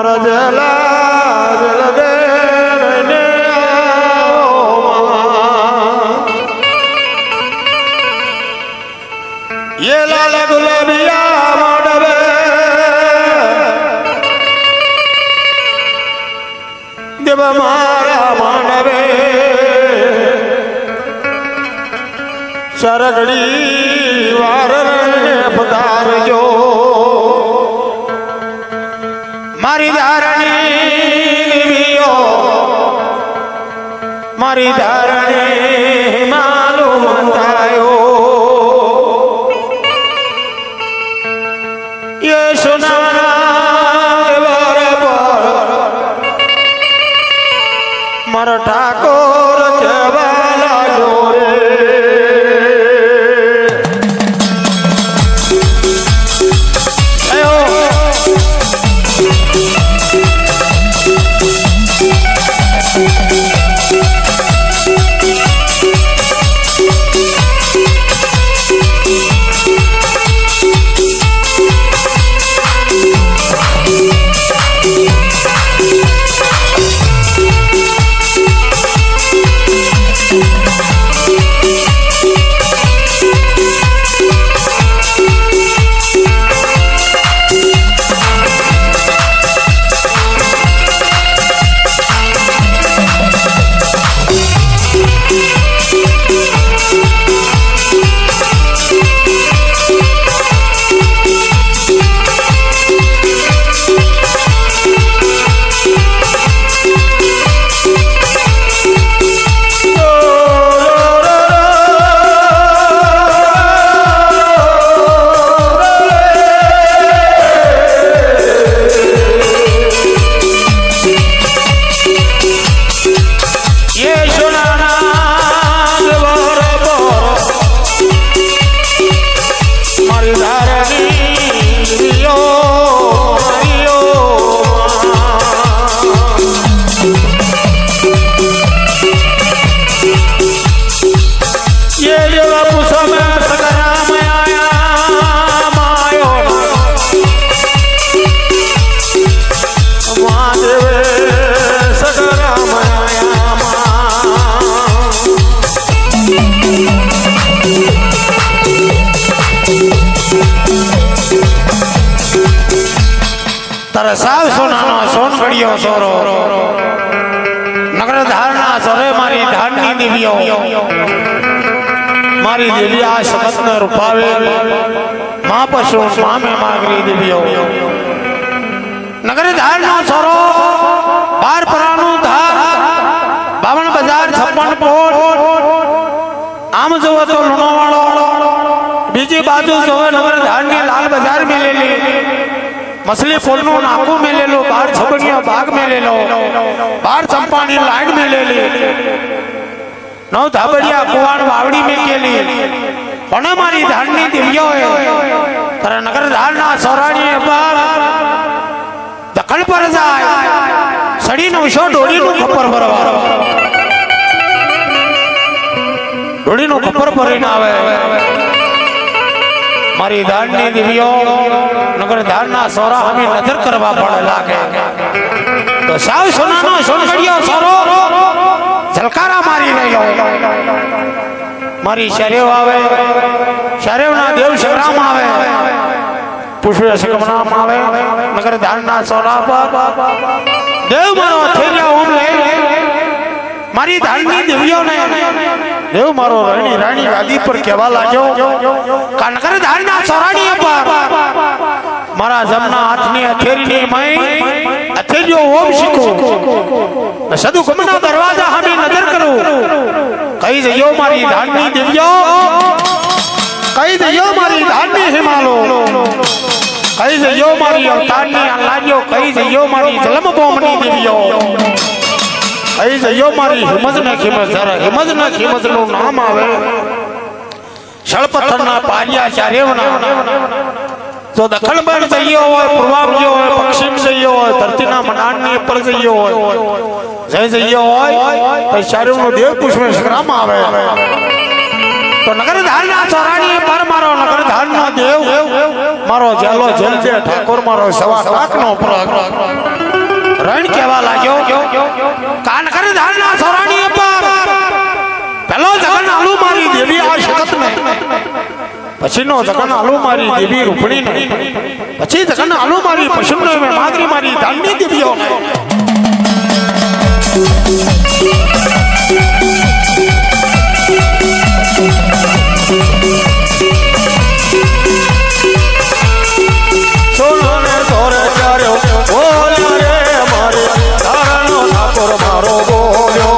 રજલા જલદે રને ये लाल गुलाबिया माडवे देव मारा मानवे सरगड़ी वार पधार जो मारी धारणी मालूम थायो ये सुनाना मर ठाकुर जवाला जोरे तारा साव सोनानो सोन घड़ियो सोरो नगर धारणा सरे मारी धारनी दिव्यो मारी दिव्या शब्द न रूपावे मां पशु मां में मागरी दिव्यो नगर धारणा सोरो बार परानु धार बावन बाजार 56 पोट आम जो तो लुणो वालो बीजी बाजू जो नगर धारनी लाल बाजार में ले ली मछली फूल नो नाकू में ले लो बाहर छबड़िया बाग में ले लो बाहर चंपानी लाइन में ले ली नौ धाबड़िया कुवाड़ वावड़ी में के ली पण मारी धारनी दिव्यो है तर नगर धारणा सोरानी बार दखन पर जाए सड़ी नो शो डोरी नो खपर भरवा डोरी नो खपर भरी ना आवे मारी धारनी दिव्यो नगर धारणा सोरा हमें नजर करवा पड़े लागे तो साव सोनानो सोन घड़ियो सोरो झलकारा मारी नहीं लो मारी शरेव आवे शरेव ना देव संग्राम आवे पुष्प संग्राम आवे नगर धारणा सोरा पर देव मारो थेरिया ओम ले मारी धारनी दिव्यो ने देव मारो रानी रानी गादी पर केवा लाग्यो कनकर धारणा सोरानी पर मारा जमना हाथनी हथेरीनी मई हथेरियो ओम शिको सदु गमना दरवाजा हमें नजर करो कई जयो मारी धारनी दिव्यो कई जयो मारी धारनी हिमालो कई जयो मारी अवतारनी अल्लाहयो कई जयो मारी जलम बोमनी दिव्यो कई जयो मारी हिमज न खिमज जरा हिमज न खिमज नो नाम आवे शल पत्थर ना पारिया चारेवना जो दखन बन जइयो होय पूर्वाम जो होय पश्चिम जइयो होय धरतीना मनानी पर जइयो होय जय जइयो होय तो चारेवनो देव पुष्प में संग्राम आवे तो नगर धारणा सोरानी पर मारो नगर धारणा देव मारो जेलो जेल जे ठाकुर मारो सवा लाख नो प्रग રણ કહેવા લાગ્યો કાન કરે ધારના સોરાણી પર પેલો જગન આલુ મારી દેવી આ જગત ને પછીનો જગન આલુ મારી દેવી રૂપણી ને પછી જગન આલુ મારી પશુનો મે માગરી મારી ધાનની દેવીઓ ને સોનો ને સોરે ચાર્યો બોલ્યો રે મારે તારાનો ઠાકોર મારો બોલ્યો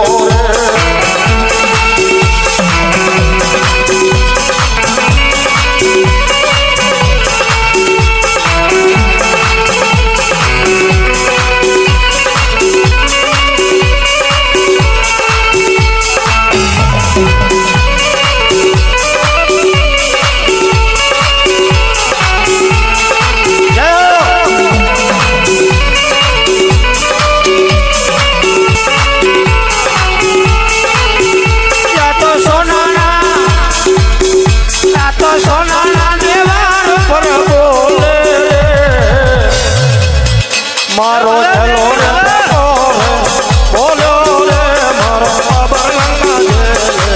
મારો ચલો રે બોલ્યો રે મારો બાબર ગંગા દે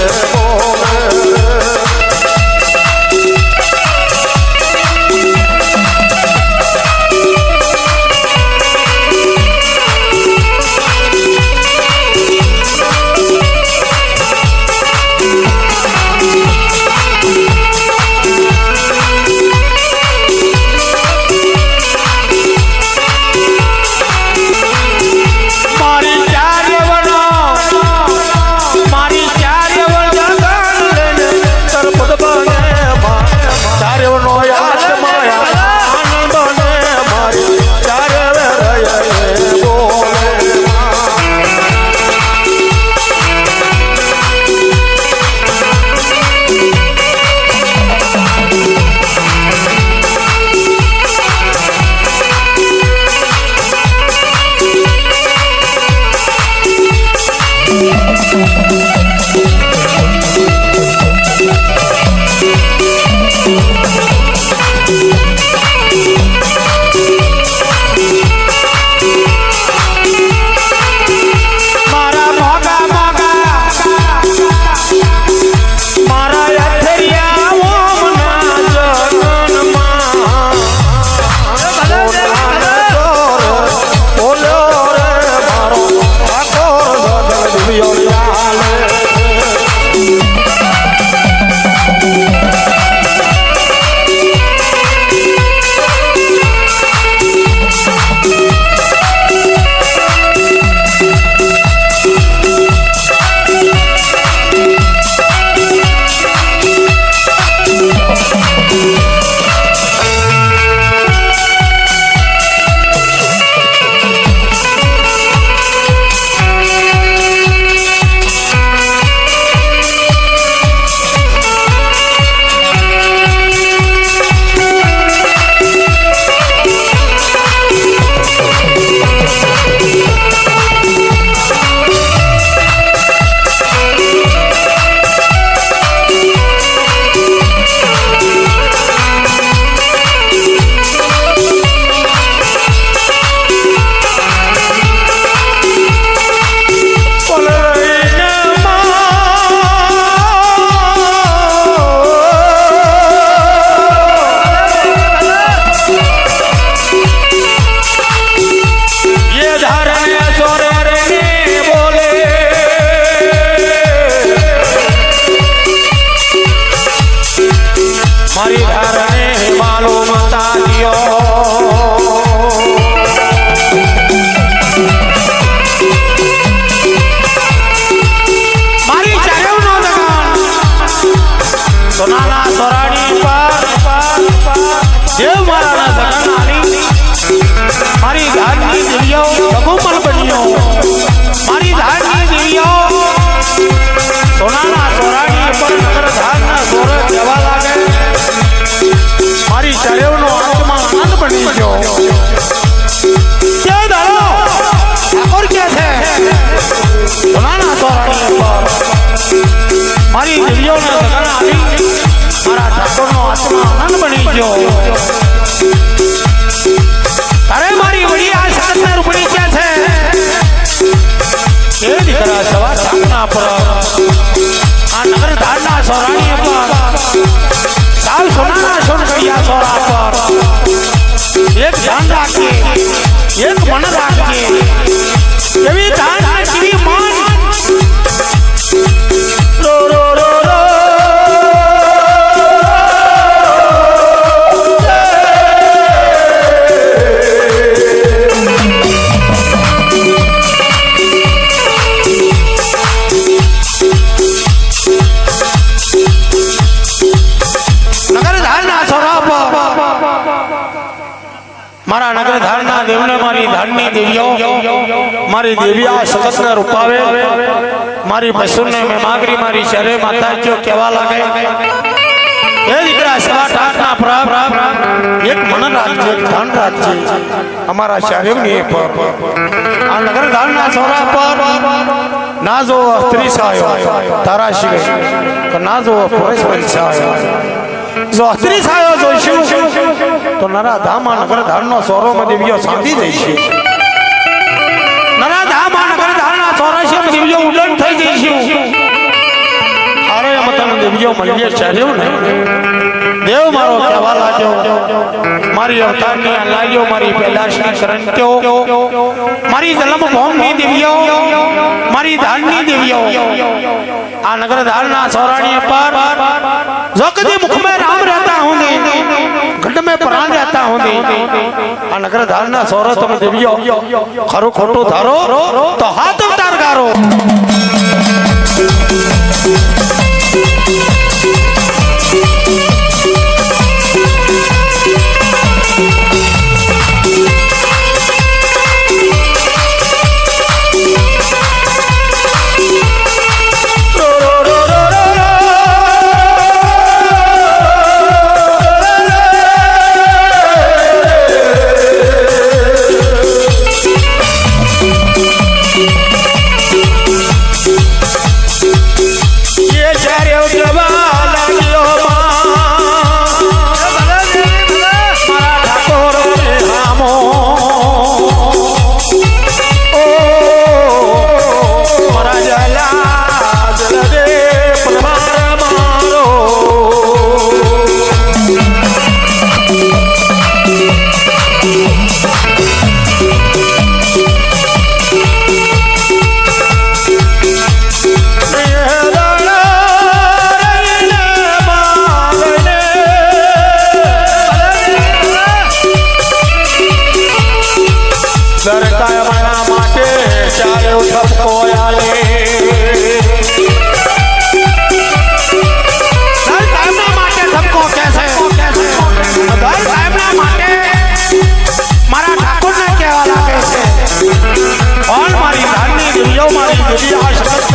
અરે મારી વડી આ સતના રૂપડી ક્યાં છે? ના પર આ નગર ધારના સોરાણી પર સાવ સોનાના સોનગડિયા સોરા પર એક ધ્યાન રાખીએ એક મન રાખીએ એવી ધાન કેવી મન રો રો રો રો મારા નગર ધારના દેવને મારી ધારની દેવીઓ મારી દેવિયા સગતને રૂપાવે મારી પશુને મે માગરી મારી શરે માતા જો કેવા લાગે એ દીકરા સવા ટાટના પ્રાપ એક મન રાજ્ય ધન રાજ્ય અમારા શરીરની પર આ નગર ધારના સોરા પર ના જો સ્ત્રી સાયો તારા શિવે ના જો પુરુષ સાયો જો સ્ત્રી સાયો જોઈશું તો નરા ધામા નગર ધારનો સોરો માં દેવીઓ સાંધી જઈશે નરા ધામા નગર ધારના સોરાશે દેવીઓ ઉડન થઈ જઈશું અરે મતન દેવીઓ મળીએ ચાલ્યો ને દેવ મારો કહેવા લાગ્યો મારી અવતારની લાગ્યો મારી પેદાશની કરંત્યો મારી જન્મ ભૂમિની દેવીઓ મારી ધારની દેવીઓ આ નગર ધારના સોરાણી પર जो कभी मुख में राम रहता होंगे घट में प्राण रहता होंगे आ नगर धारना सोरो तुम देवियो खरो खोटो धारो तो हाथ उतार गारो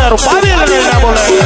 રૂપાવી લગે બોલે